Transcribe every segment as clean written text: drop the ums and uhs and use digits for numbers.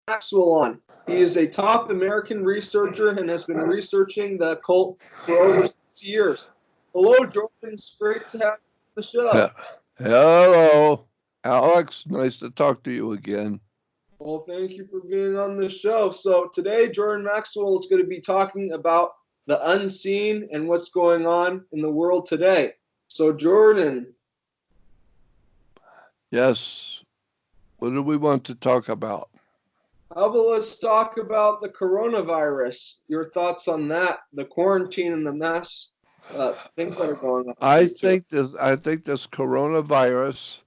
Maxwell on. He is a top American researcher and has been researching the occult for over 6 years. Hello, Jordan. It's great to have you on the He- show. Hello, Alex. Nice to talk to you again. Well, thank you for being on the show. So, today, Jordan Maxwell is going to be talking about the unseen and what's going on in the world today. So, Jordan, Yes. What do we want to talk about? how about let's talk about the coronavirus? Your thoughts on that, the quarantine and the mass things that are going on into it. I think this coronavirus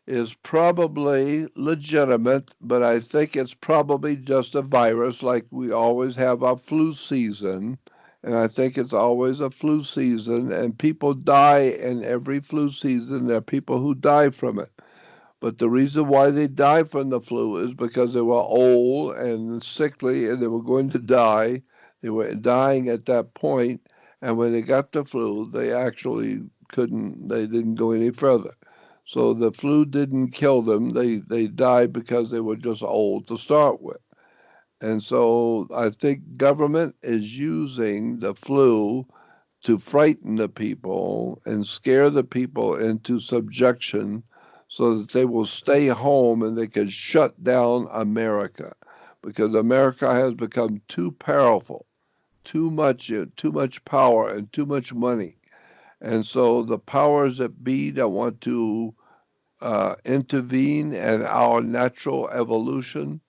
is probably legitimate, but I think it's probably just a virus like we always have our flu season. And I think it's always a flu season, and people die in every flu season. There are people who die from it. But the reason why they die from the flu is because they were old and sickly and they were going to die. They were dying at that point, and when they got the flu, they actually they didn't go any further. So the flu didn't kill them. They died because they were just old to start with. And so I think government is using the flu to frighten the people and scare the people into subjection so that they will stay home and they can shut down America because America has become too powerful, too much power and too much money. And so the powers that be that want to intervene in our natural evolution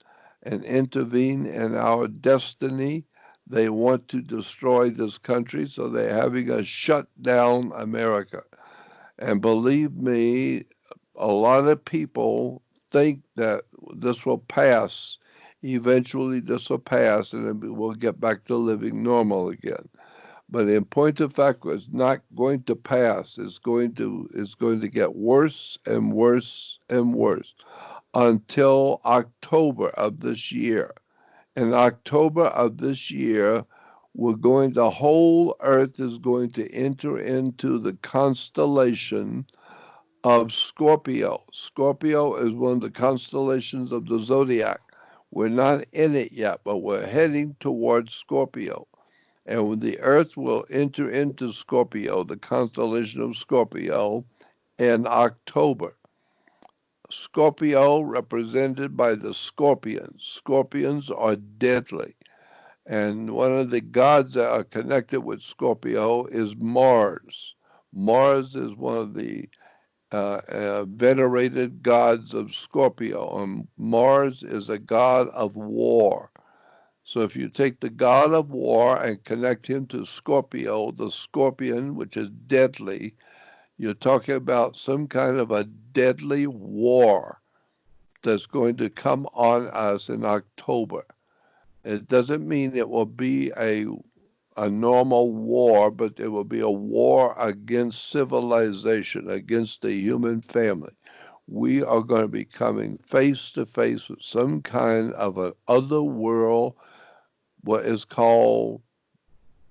and intervene in our destiny. They want to destroy this country, so they're having us shut down America. And believe me, a lot of people think that this will pass. Eventually, this will pass, and then we'll get back to living normal again. But in point of fact, it's not going to pass. It's going to get worse and worse and worse until October of this year. In October of this year, the whole earth is going to enter into the constellation of Scorpio. Scorpio is one of the constellations of the zodiac. We're not in it yet, but we're heading towards Scorpio. And when the earth will enter into Scorpio, the constellation of Scorpio, in October. Scorpio represented by the scorpions. Scorpions are deadly. And one of the gods that are connected with Scorpio is Mars. Mars is one of the venerated gods of Scorpio. And Mars is a god of war. So if you take the god of war and connect him to Scorpio, the scorpion, which is deadly, you're talking about some kind of a deadly war that's going to come on us in October. It doesn't mean it will be a normal war, but it will be a war against civilization, against the human family. We are going to be coming face to face with some kind of an other world, what is called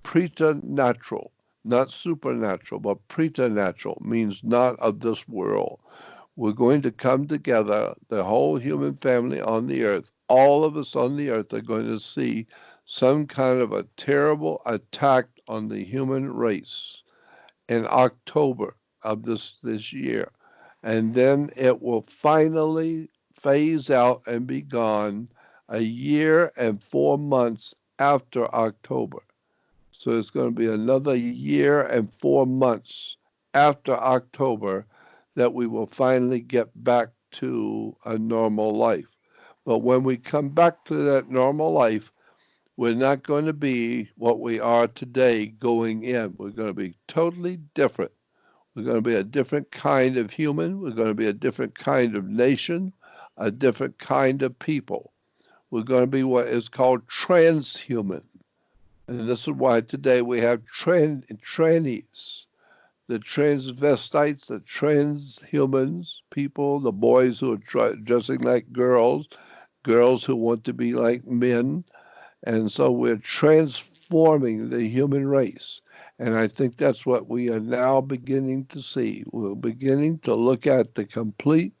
preternatural, not supernatural, but preternatural means not of this world. We're going to come together, the whole human family on the earth. All of us on the earth are going to see some kind of a terrible attack on the human race in October of this year. And then it will finally phase out and be gone a year and 4 months after October. So it's going to be another year and 4 months after October that we will finally get back to a normal life. But when we come back to that normal life, we're not going to be what we are today going in. We're going to be totally different. We're going to be a different kind of human. We're going to be a different kind of nation, a different kind of people. We're going to be what is called transhuman. And this is why today we have trannies, the transvestites, the transhumans, people, the boys who are dressing like girls, girls who want to be like men. And so we're transforming the human race. And I think that's what we are now beginning to see. We're beginning to look at the complete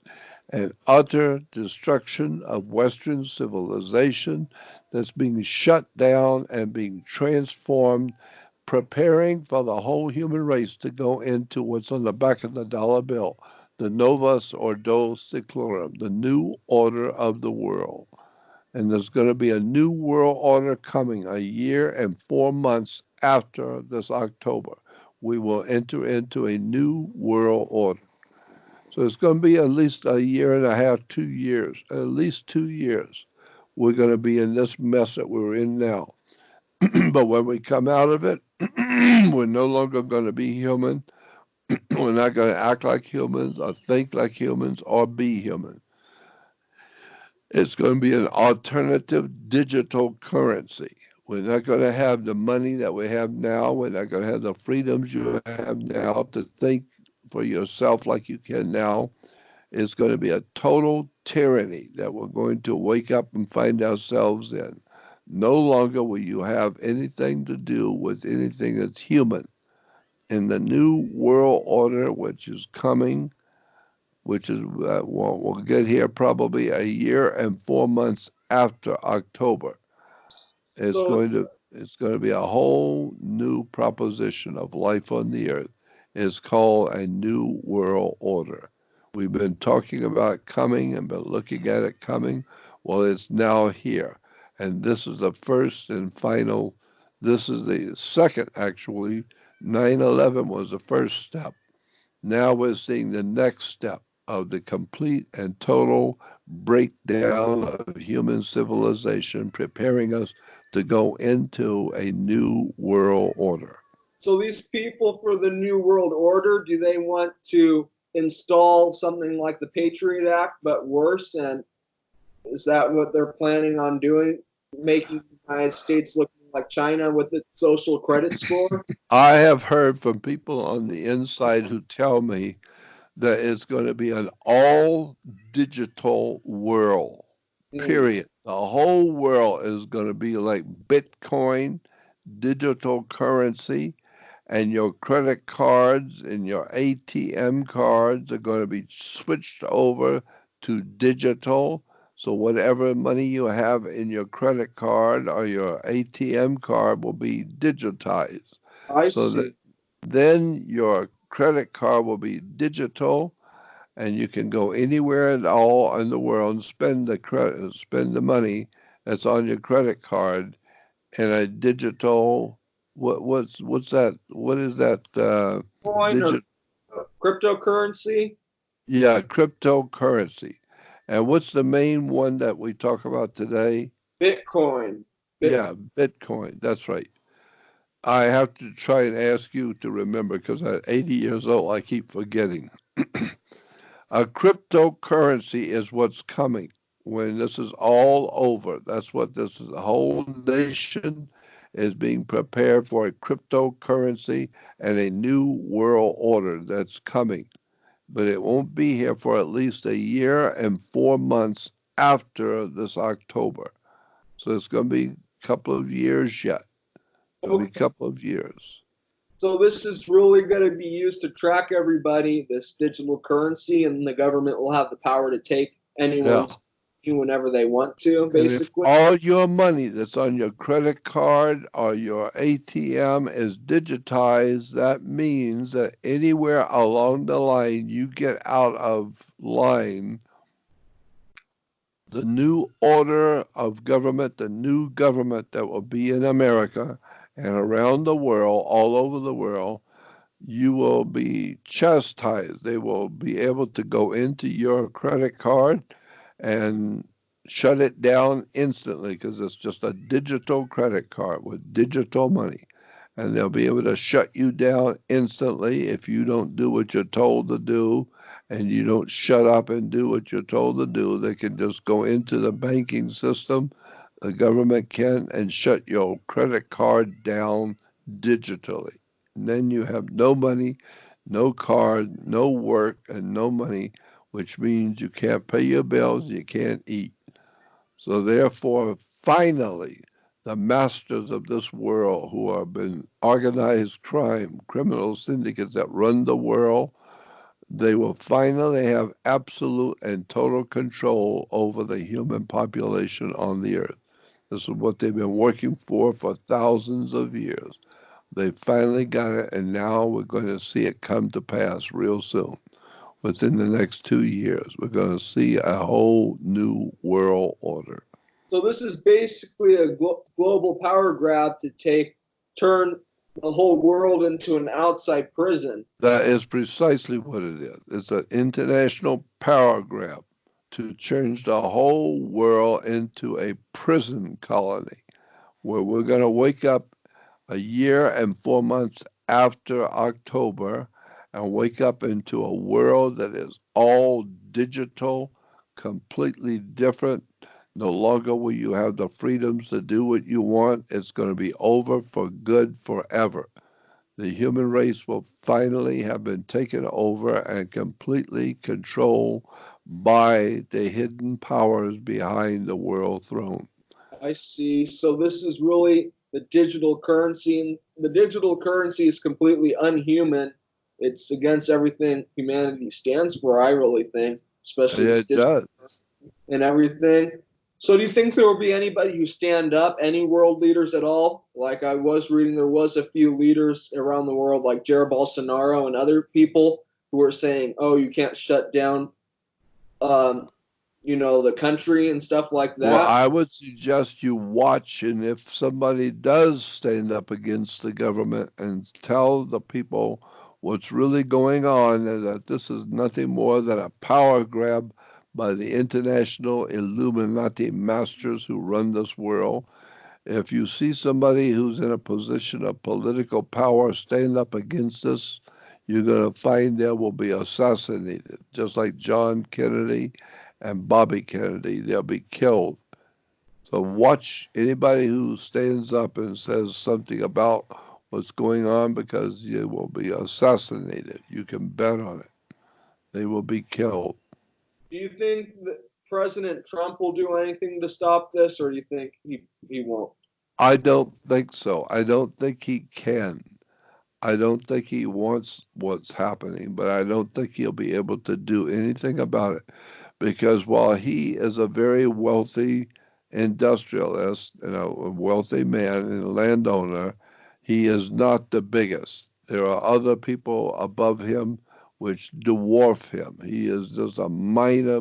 and utter destruction of Western civilization that's being shut down and being transformed, preparing for the whole human race to go into what's on the back of the dollar bill, the Novus Ordo Seclorum, the new order of the world. And there's going to be a new world order coming a year and 4 months after this October. We will enter into a new world order. So it's going to be at least a year and a half, 2 years, at least 2 years. We're going to be in this mess that we're in now. But when we come out of it, we're no longer going to be human. We're not going to act like humans or think like humans or be human. It's going to be an alternative digital currency. We're not going to have the money that we have now. We're not going to have the freedoms you have now to think for yourself like you can now. It's going to be a total tyranny that we're going to wake up and find ourselves in. No longer will you have anything to do with anything that's human. In the new world order, which is coming, which is we'll get here probably a year and 4 months after October. So It's going to be a whole new proposition of life on the earth. It's called a new world order. We've been talking about it coming and been looking at it coming. Well, it's now here. And this is the first and final, this is the second actually. 9/11 was the first step. Now we're seeing the next step of the complete and total breakdown of human civilization, preparing us to go into a new world order. So these people for the New World Order, do they want to install something like the Patriot Act, but worse? And is that what they're planning on doing? Making the United States look like China with its social credit score? I have heard from people on the inside who tell me that it's going to be an all digital world, Mm. period. The whole world is going to be like Bitcoin, digital currency, and your credit cards and your ATM cards are going to be switched over to digital. So whatever money you have in your credit card or your ATM card will be digitized. I So that see. then your credit card will be digital and you can go anywhere at all in the world and spend the money that's on your credit card in a digital what's that? What is that? Coin or Digit cryptocurrency? Yeah, cryptocurrency. And what's the main one that we talk about today? Bitcoin. Bit. Yeah, Bitcoin. That's right. I have to try and ask you to remember because at 80 years old, I keep forgetting. A cryptocurrency is what's coming when this is all over. That's what this is. The whole nation is being prepared for a cryptocurrency and a new world order that's coming. But it won't be here for at least a year and 4 months after this October. So it's going to be a couple of years yet. It'll be a Okay. couple of years. So this is really going to be used to track everybody, this digital currency, and the government will have the power to take Yeah. anyone's whenever they want to, And if basically. all your money that's on your credit card or your ATM is digitized, that means that anywhere along the line you get out of line, the new order of government, the new government that will be in America and around the world, all over the world, you will be chastised. They will be able to go into your credit card and shut it down instantly because it's just a digital credit card with digital money. And they'll be able to shut you down instantly if you don't do what you're told to do and you don't shut up and do what you're told to do. They can just go into the banking system, the government can, and shut your credit card down digitally. And then you have no money, no card, no work, and no money, which means you can't pay your bills, you can't eat. So therefore, finally, the masters of this world who have been organized crime, criminal syndicates that run the world, They will finally have absolute and total control over the human population on the earth. This is what they've been working for thousands of years. They finally got it, and now we're going to see it come to pass real soon. Within the next 2 years, we're going to see a whole new world order. So this is basically a global power grab to turn the whole world into an outside prison. That is precisely what it is. It's an international power grab to change the whole world into a prison colony where we're going to wake up a year and 4 months after October and wake up into a world that is all digital, completely different. No longer will you have the freedoms to do what you want. It's going to be over for good forever. The human race will finally have been taken over and completely controlled by the hidden powers behind the world throne. I see. So this is really the digital currency, and the digital currency is completely unhuman. It's against everything humanity stands for, I really think, especially It does. and everything. So do you think there will be anybody who stand up, any world leaders at all? Like I was reading, there was a few leaders around the world, like Jair Bolsonaro and other people who were saying, "Oh, you can't shut down, um, the country and stuff like that." Well, I would suggest you watch, and if somebody does stand up against the government and tell the people what's really going on, and that this is nothing more than a power grab by the international Illuminati masters who run this world. If you see somebody who's in a position of political power stand up against us, you're going to find they will be assassinated, just like John Kennedy and Bobby Kennedy. They'll be killed. So watch anybody who stands up and says something about what's going on, because you will be assassinated. You can bet on it. They will be killed. Do you think that President Trump will do anything to stop this, or do you think he won't? I don't think so. I don't think he can. I don't think he wants what's happening, but I don't think he'll be able to do anything about it, because while he is a very wealthy industrialist, a wealthy man and a landowner, he is not the biggest. There are other people above him which dwarf him. He is just a minor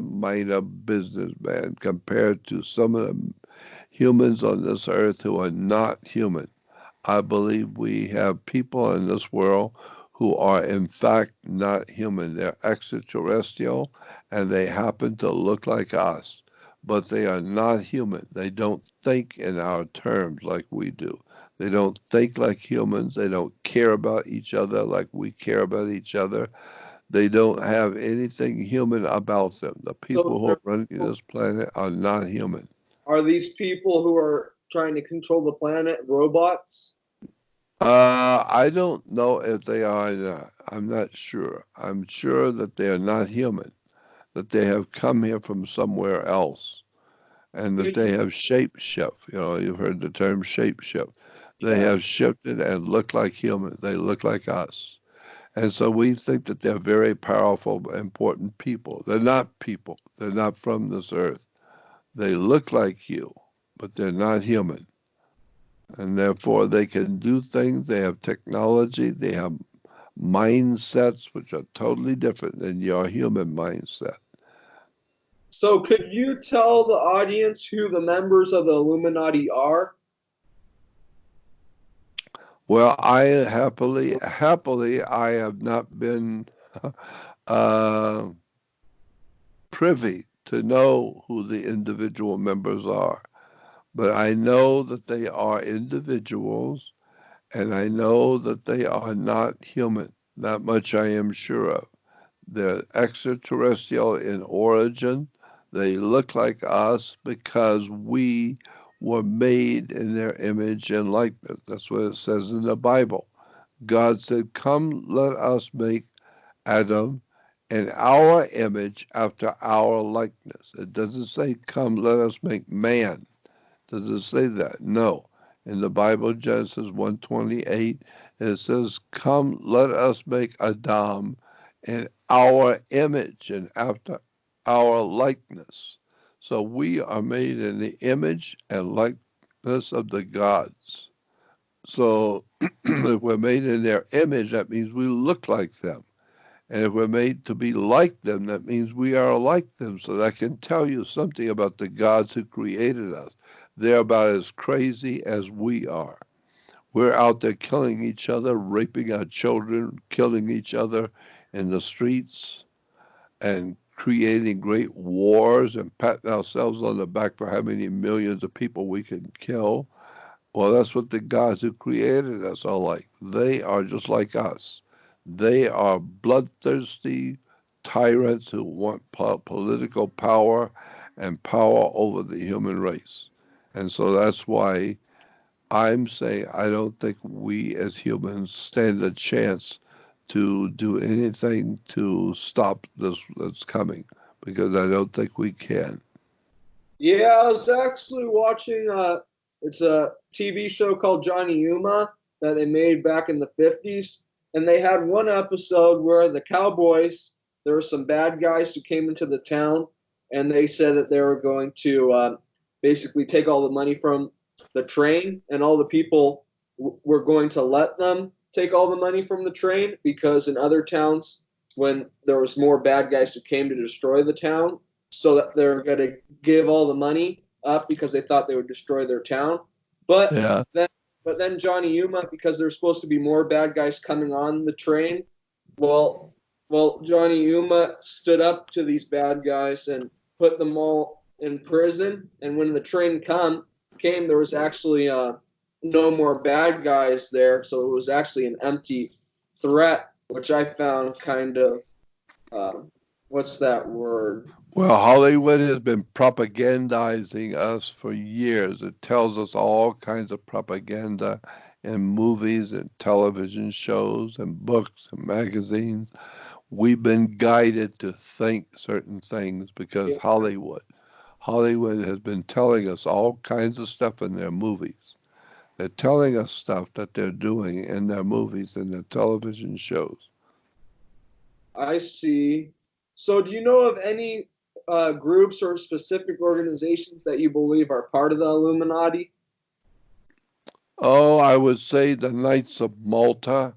businessman compared to some of the humans on this earth who are not human. I believe we have people in this world who are in fact not human. They're extraterrestrial and they happen to look like us, but they are not human. They don't think in our terms like we do. They don't think like humans. They don't care about each other like we care about each other. They don't have anything human about them. The people who are running this planet are not human. Are these people who are trying to control the planet robots? I don't know if they are or not. I'm not sure. I'm sure that they are not human, that they have come here from somewhere else, and that they have shape shift. You've heard the term shape shift. They have shifted and look like humans. They look like us. And so we think that they're very powerful, important people. They're not people. They're not from this earth. They look like you, but they're not human. And therefore they can do things. They have technology. They have mindsets which are totally different than your human mindset. So could you tell the audience who the members of the Illuminati are? Well, I happily, I have not been privy to know who the individual members are. But I know that they are individuals, and I know that they are not human. That much I am sure of. They're extraterrestrial in origin. They look like us because we were made in their image and likeness. That's what it says in the Bible. God said, "Come, let us make Adam in our image after our likeness." It doesn't say, "Come, let us make man." Does it say that? No. In the Bible, Genesis 1:28, it says, "Come, let us make Adam in our image and after our likeness. So we are made in the image and likeness of the gods. So if we're made in their image, that means we look like them. And if we're made to be like them, that means we are like them. So that can tell you something about the gods who created us. They're about as crazy as we are. We're out there killing each other, raping our children, killing each other in the streets, and creating great wars and patting ourselves on the back for how many millions of people we can kill. Well, that's what the gods who created us are like. They are just like us. They are bloodthirsty tyrants who want political power and power over the human race. And so that's why I'm saying I don't think we as humans stand a chance to do anything to stop this that's coming, because I don't think we can. Yeah, I was actually watching. It's a TV show called Johnny Yuma that they made back in the 50s, and they had one episode where the cowboys. There were some bad guys who came into the town, and they said that they were going to basically take all the money from the train, and all the people were going to let them take all the money from the train, because in other towns, when there was more bad guys who came to destroy the town, so that they're going to give all the money up because they thought they would destroy their town. But Yeah. then, but then Johnny Yuma, because there's supposed to be more bad guys coming on the train, well, Johnny Yuma stood up to these bad guys and put them all in prison. And when the train came, there was actually no more bad guys there, so it was actually an empty threat, which I found kind of what's that word? Well, Hollywood has been propagandizing us for years. It tells us all kinds of propaganda in movies and television shows and books and magazines. We've been guided to think certain things because Yeah, Hollywood has been telling us all kinds of stuff in their movies. They're telling us stuff that they're doing in their movies and their television shows. I see. So, do you know of any groups or specific organizations that you believe are part of the Illuminati? Oh, I would say the Knights of Malta.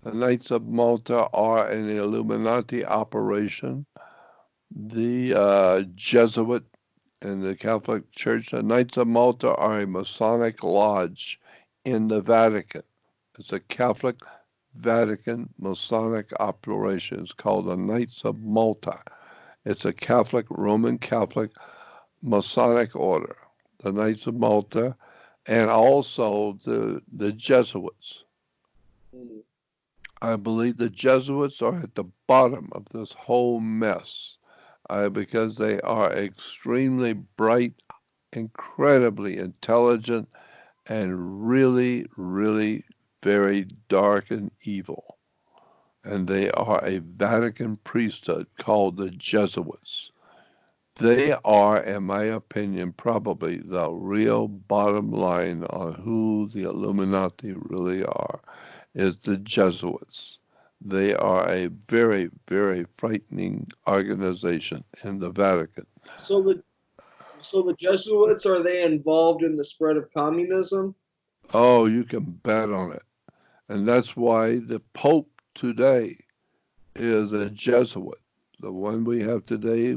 The Knights of Malta are an Illuminati operation. The Jesuit in the Catholic Church, the Knights of Malta are a Masonic lodge in the Vatican. It's a Catholic Vatican Masonic operation. It's called the Knights of Malta. It's a Catholic, Roman Catholic Masonic order, the Knights of Malta, and also the Jesuits. Hmm. I believe the Jesuits are at the bottom of this whole mess because they are extremely bright, incredibly intelligent, and really, really very dark and evil. And they are a Vatican priesthood called the Jesuits. They are, in my opinion, probably the real bottom line on who the Illuminati really are, is the Jesuits. They are a very, very frightening organization in the Vatican. So the Jesuits, are they involved in the spread of communism? Oh, you can bet on it. And that's why the Pope today is a Jesuit. The one we have today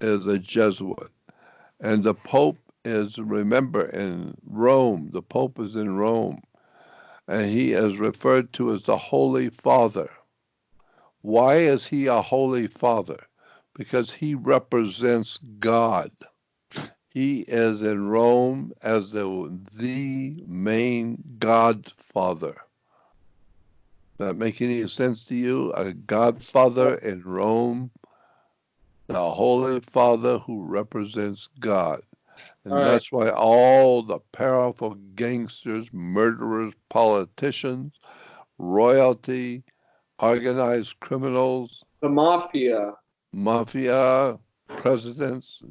is a Jesuit. And the Pope is, remember, in Rome. The Pope is in Rome. And he is referred to as the Holy Father. Why is he a Holy Father? Because he represents God. He is in Rome as the main Godfather. That make any sense to you? A Godfather in Rome, the Holy Father who represents God. All And right, that's why all the powerful gangsters, murderers, politicians, royalty, organized criminals, the mafia. mafia, presidents,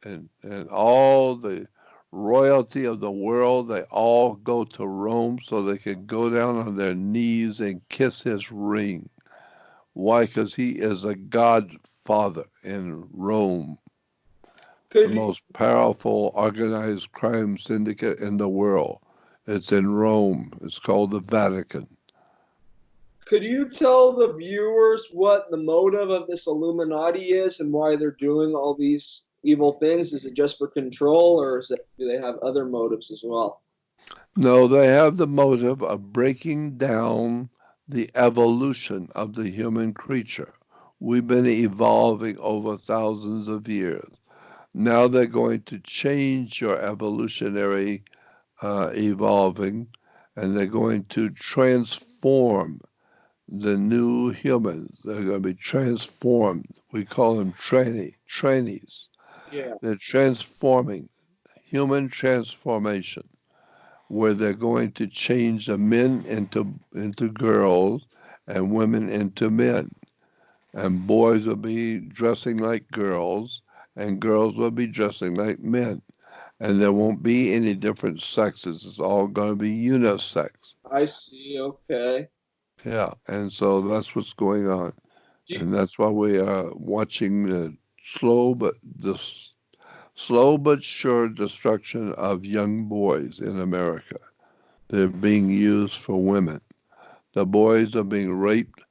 and all the royalty of the world, they all go to Rome so they can go down on their knees and kiss his ring. Why? Because he is a godfather in Rome, the Could you, most powerful organized crime syndicate in the world. It's in Rome. It's called the Vatican. could you tell the viewers what the motive of this Illuminati is and why they're doing all these evil things? Is it just for control, or do they have other motives as well? No, they have the motive of breaking down the evolution of the human creature. We've been evolving over thousands of years. Now they're going to change your evolutionary evolving, and they're going to transform the new humans. They're going to be transformed. We call them trainees. Yeah, They're transforming, human transformation, where they're going to change the men into girls and women into men. And boys will be dressing like girls, and girls will be dressing like men. And there won't be any different sexes. It's all going to be unisex. I see. Okay. Yeah, and so that's what's going on. Do you, And that's why we are watching the slow but sure destruction of young boys in America. They're being used for women. The boys are being raped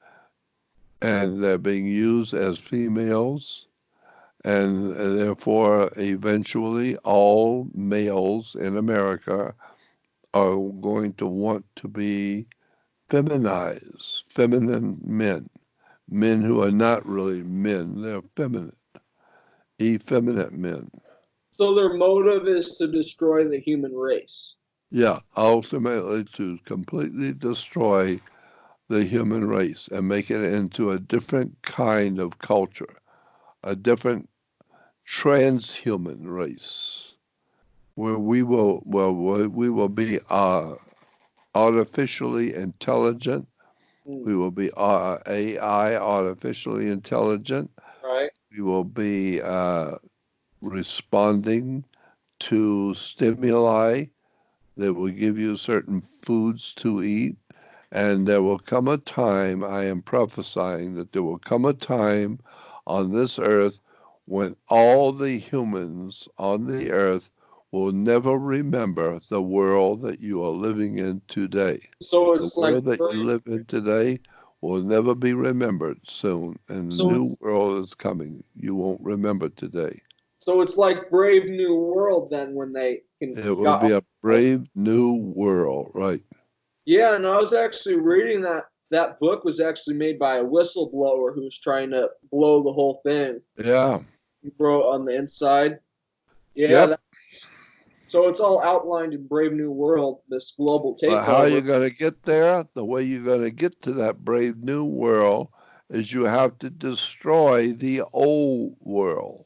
and they're being used as females, and therefore, eventually, all males in America are going to want to be feminized, feminine men, men who are not really men, they're feminine, effeminate men. so their motive is to destroy the human race. Yeah, ultimately to completely destroy the human race and make it into a different kind of culture, a different transhuman race, where we will be artificially intelligent. Mm, We will be AI, artificially intelligent. right. We will be responding to stimuli that will give you certain foods to eat. And there will come a time, I am prophesying that there will come a time on this earth when all the humans on the earth will never remember the world that you are living in today. So The it's like world that you live in today will never be remembered soon, and the so new it's world is coming. You won't remember today. so it's like Brave New World then when they can It will got be a all, brave new world, right? yeah, and I was actually reading that book was actually made by a whistleblower who was trying to blow the whole thing. Yeah. He wrote on the inside. Yeah, Yep. so it's all outlined in Brave New World, this global But how takeover. you going to get there? The way you're going to get to that brave new world is you have to destroy the old world.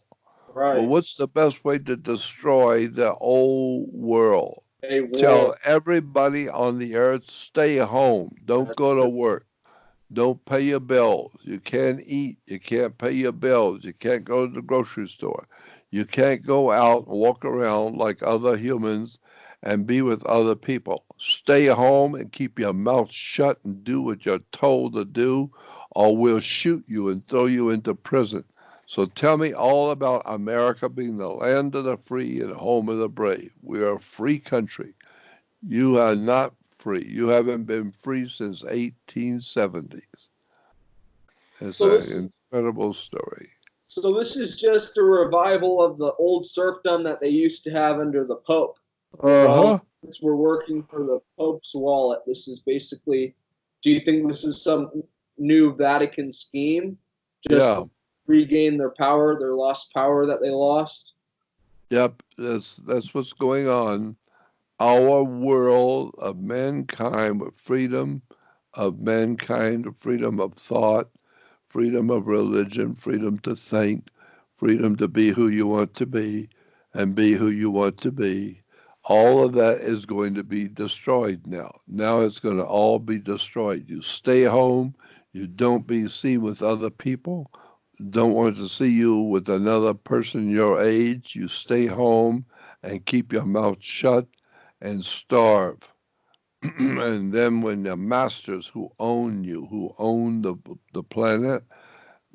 Well, Right. what's the best way to destroy the old world? A war. Tell everybody on the earth, stay home. Don't go to work. Don't pay your bills. You can't eat. You can't pay your bills. You can't go to the grocery store. You can't go out and walk around like other humans and be with other people. Stay home and keep your mouth shut and do what you're told to do, or we'll shoot you and throw you into prison. So tell me all about America being the land of the free and home of the brave. We are a free country. You are not free. You haven't been free since 1870s. It's So an this incredible story. so this is just a revival of the old serfdom that they used to have under the Pope, where all Uh-huh. were working for the Pope's wallet. This is basically. Do you think this is some new Vatican scheme, just Yeah. to regain their power, their lost power that they lost? Yep. That's what's going on. Our world of mankind with freedom of mankind, freedom of thought, freedom of religion, freedom to think, freedom to be who you want to be and be who you want to be. All of that is going to be destroyed now. Now it's going to all be destroyed. You stay home. You don't be seen with other people. Don't want to see you with another person your age. You stay home and keep your mouth shut and starve. And then when the masters who own you, who own the planet,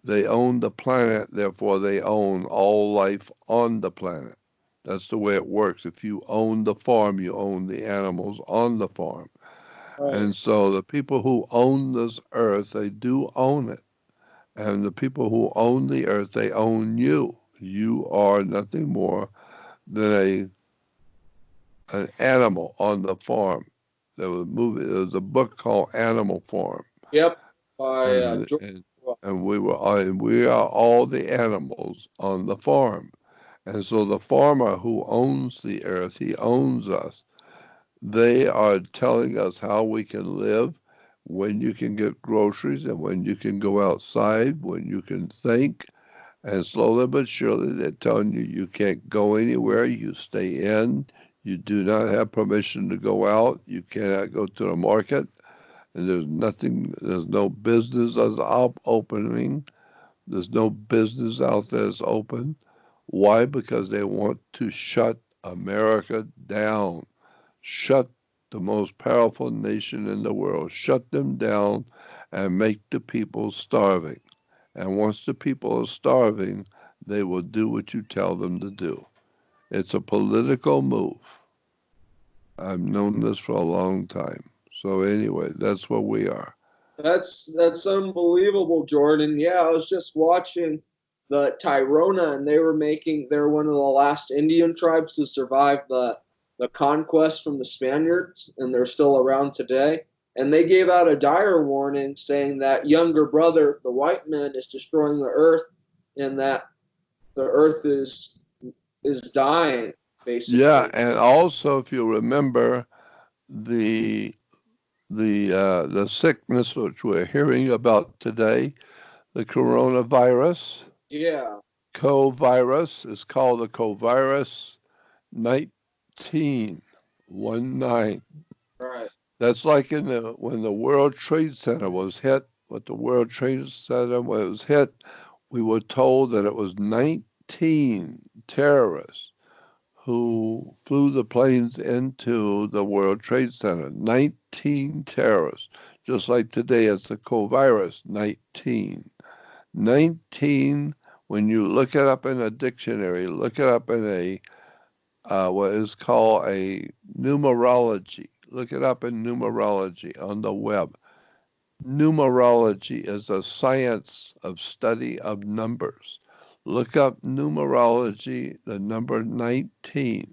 they own the planet, therefore they own all life on the planet. That's the way it works. If you own the farm, you own the animals on the farm. Right. And so the people who own this earth, they do own it. And the people who own the earth, they own you. You are nothing more than an animal on the farm. There was a book called Animal Farm, Yep. By and George. and, and we are all the animals on the farm. And so the farmer who owns the earth, he owns us. They are telling us how we can live, when you can get groceries, and when you can go outside, when you can think. And slowly but surely, they're telling you you can't go anywhere. You stay in. You do not have permission to go out. You cannot go to the market. And there's no business that's opening. There's no business out there that's open. Why? Because they want to shut America down. Shut the most powerful nation in the world. Shut them down and make the people starving. And once the people are starving, they will do what you tell them to do. It's a political move. I've known this for a long time. So anyway, that's what we are. That's unbelievable, Jordan. Yeah, I was just watching the Tyrona, and they're one of the last Indian tribes to survive the conquest from the Spaniards, and they're still around today. And they gave out a dire warning saying that younger brother, the white man, is destroying the earth, and that the earth is dying, Yeah, basically. and also if you remember the the sickness which we're hearing about today, the coronavirus, Yeah, covirus is called the covirus 19, 19. right. That's like when the World Trade Center was hit. What the World Trade Center was hit, we were told that it was 19 terrorists who flew the planes into the World Trade Center. 19 terrorists, just like today it's the covirus 19. 19. When you look it up in a dictionary, look it up in a what is called a numerology. Look it up in numerology on the web. Numerology is a science of study of numbers. Look up numerology, the number 19,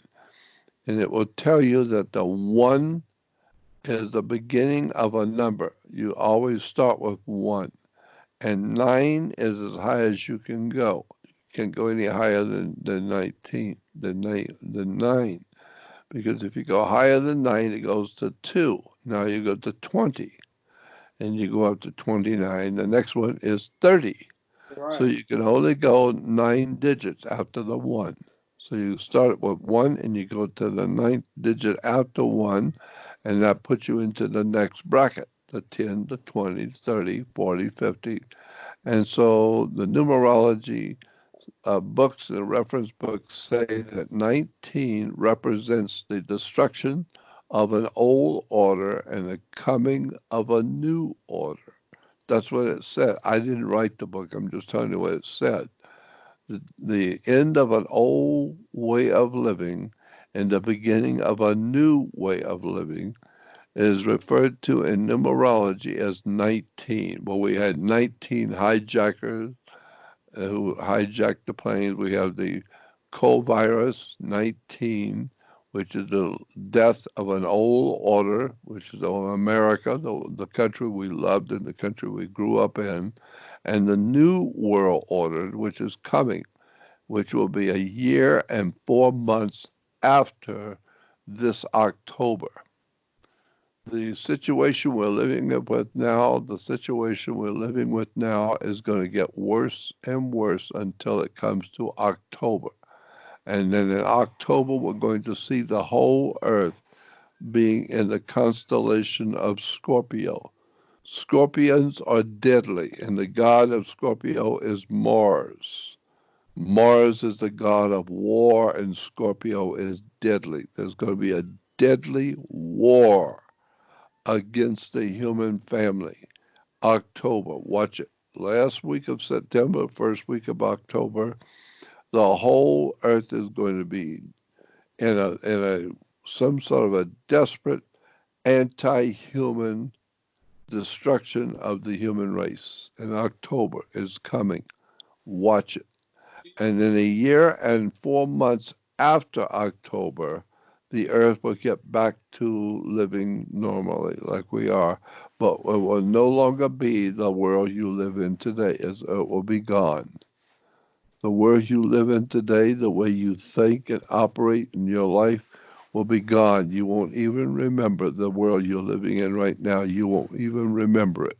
and it will tell you that the 1 is the beginning of a number. You always start with 1. And 9 is as high as you can go. You can't go any higher than 19, than 9. Because if you go higher than 9, it goes to 2. Now you go to 20, and you go up to 29. The next one is 30. So Right. you can only go 9 digits after the 1. So you start with 1 and you go to the ninth digit after 1, and that puts you into the next bracket, the 10, the 20, 30, 40, 50. And so the numerology books and reference books say that 19 represents the destruction of an old order and the coming of a new order. That's what it said. I didn't write the book. I'm just telling you what it said. The end of an old way of living and the beginning of a new way of living is referred to in numerology as 19. Well, we had 19 hijackers who hijacked the planes. We have the covirus 19, which is the death of an old order, which is America, the country we loved and the country we grew up in, and the new world order, which is coming, which will be a year and 4 months after this October. The situation we're living with now, the situation we're living with now is going to get worse and worse until it comes to October. And then in October, we're going to see the whole earth being in the constellation of Scorpio. Scorpions are deadly, and the god of Scorpio is Mars. Mars is the god of war, and Scorpio is deadly. There's going to be a deadly war against the human family. October, watch it. Last week of September, first week of October, the whole earth is going to be in a some sort of a desperate anti-human destruction of the human race. And October is coming. Watch it. And in a year and 4 months after October, the earth will get back to living normally like we are. But it will no longer be the world you live in today. It will be gone. The world you live in today, the way you think and operate in your life, will be gone. You won't even remember the world you're living in right now. You won't even remember it.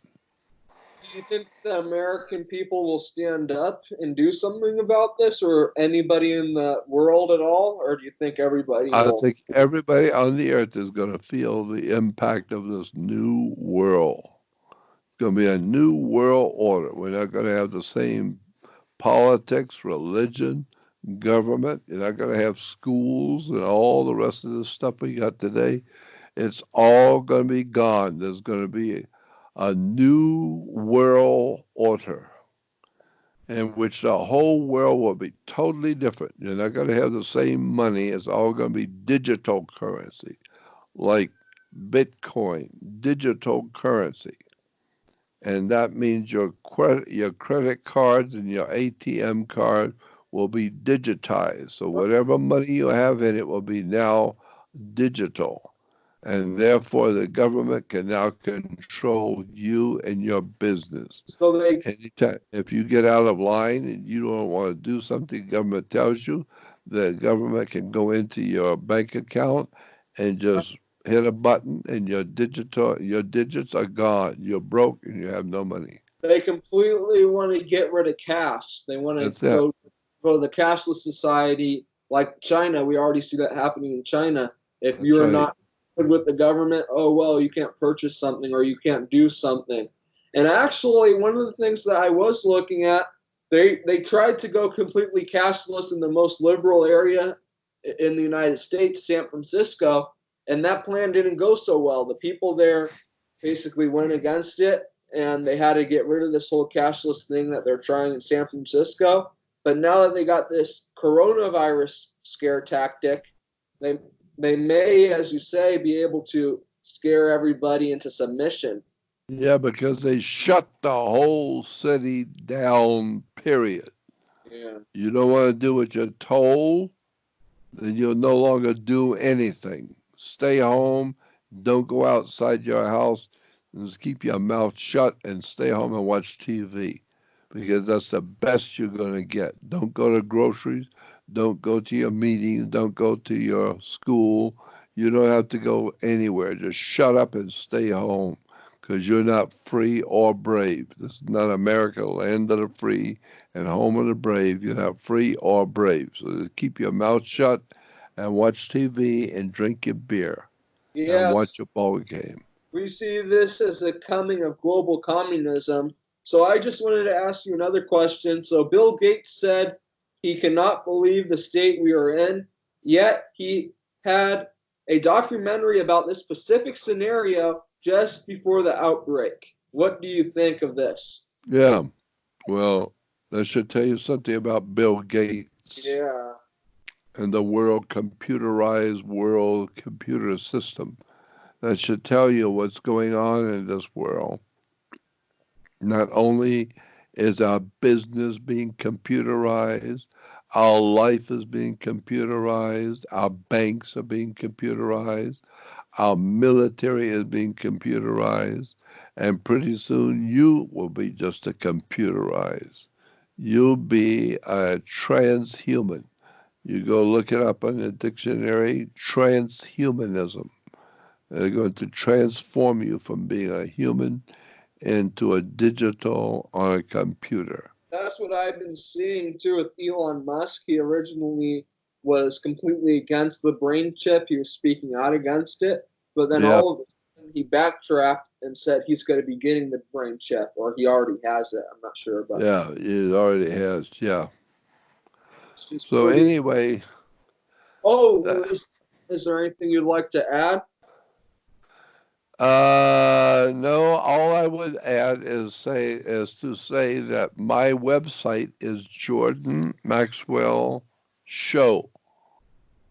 Do you think the American people will stand up and do something about this, or anybody in the world at all? Or do you think everybody I will? think everybody on the earth is going to feel the impact of this new world. It's going to be a new world order. We're not going to have the same politics, religion, government. You're not going to have schools and all the rest of the stuff we got today. It's all going to be gone. There's going to be a new world order in which the whole world will be totally different. You're not going to have the same money. It's all going to be digital currency, like Bitcoin, digital currency. And that means your credit cards and your ATM card will be digitized. So whatever money you have in it will be now digital. And therefore the government can now control you and your business. So they Anytime, if you get out of line and you don't want to do something the government tells you, the government can go into your bank account and just hit a button and your digits are gone. You're broke and you have no money. they completely want to get rid of cash. They want to That's it. go to the cashless society like China. We already see that happening in China. If That's you're right. not good with the government, oh well, you can't purchase something or you can't do something. And actually, one of the things that I was looking at, they tried to go completely cashless in the most liberal area in the United States, San Francisco, and that plan didn't go so well. The people there basically went against it, and they had to get rid of this whole cashless thing that they're trying in San Francisco. But now that they got this coronavirus scare tactic, they they may, as you say, be able to scare everybody into submission. Yeah, because they shut the whole city down, period. Yeah. You don't want to do what you're told, then you'll no longer do anything. Stay home, don't go outside your house, and just keep your mouth shut and stay home and watch TV because that's the best you're going to get. Don't go to groceries, don't go to your meetings, don't go to your school. You don't have to go anywhere. Just shut up and stay home because you're not free or brave. This is not America, land of the free and home of the brave. You're not free or brave. So keep your mouth shut and watch TV and drink your beer and watch Yes, your ball game. we see this as a coming of global communism. So I just wanted to ask you another question. So Bill Gates said he cannot believe the state we are in, yet he had a documentary about this specific scenario just before the outbreak. What do you think of this? Yeah, well, that should tell you something about Bill Gates Yeah. and the computerized world computer system. That should tell you what's going on in this world. Not only is our business being computerized, our life is being computerized, our banks are being computerized, our military is being computerized, and pretty soon you will be just a computerized. You'll be a transhuman. You go look it up in the dictionary, transhumanism. They're going to transform you from being a human into a digital on a computer. That's what I've been seeing too with Elon Musk. He originally was completely against the brain chip. He was speaking out against it, but then Yeah, all of a sudden he backtracked and said he's going to be getting the brain chip, or he already has it. I'm not sure, but yeah, it already has. Yeah. it's just So pretty. anyway, Oh, uh, is there anything you'd like to add? No, all I would add is to say that my website is Jordan Maxwell Show.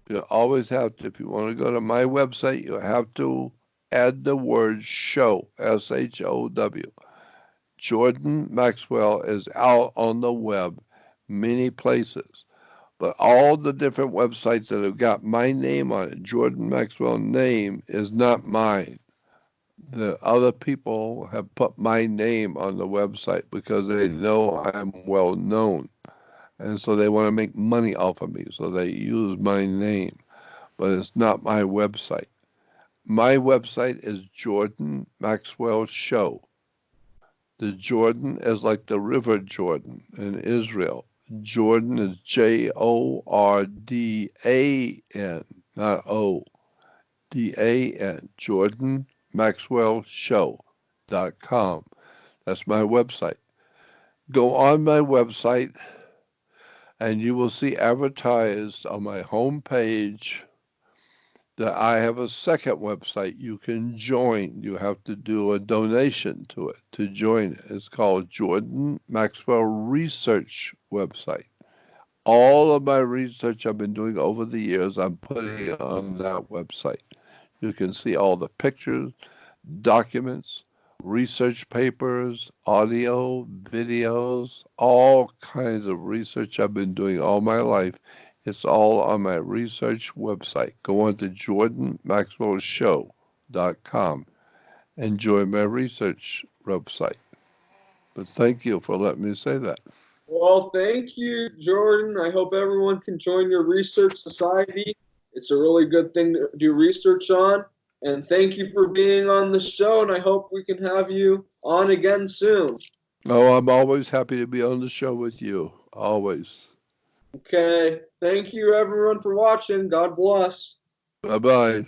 You always have to, if you want to go to my website, you have to add the word show, SHOW. Jordan Maxwell is out on the web, many places. But all the different websites that have got my name on it, Jordan Maxwell name, is not mine. The other people have put my name on the website because they know I'm well known. And so they want to make money off of me. So they use my name. But it's not my website. My website is Jordan Maxwell Show. The Jordan is like the River Jordan in Israel. Jordan is Jordan, not O. DAN, Jordan Maxwell Show.com. That's my website. Go on my website and you will see advertised on my homepage that I have a second website you can join. You have to do a donation to it to join it. It's called Jordan Maxwell Research website. All of my research I've been doing over the years, I'm putting on that website. You can see all the pictures, documents, research papers, audio, videos, all kinds of research I've been doing all my life. It's all on my research website. Go on to jordanmaxwellshow.com. Enjoy my research website. But thank you for letting me say that. Well, thank you, Jordan. I hope everyone can join your research society. It's a really good thing to do research on. And thank you for being on the show. And I hope we can have you on again soon. Oh, I'm always happy to be on the show with you. Always. Okay. Thank you, everyone, for watching. God bless. Bye-bye.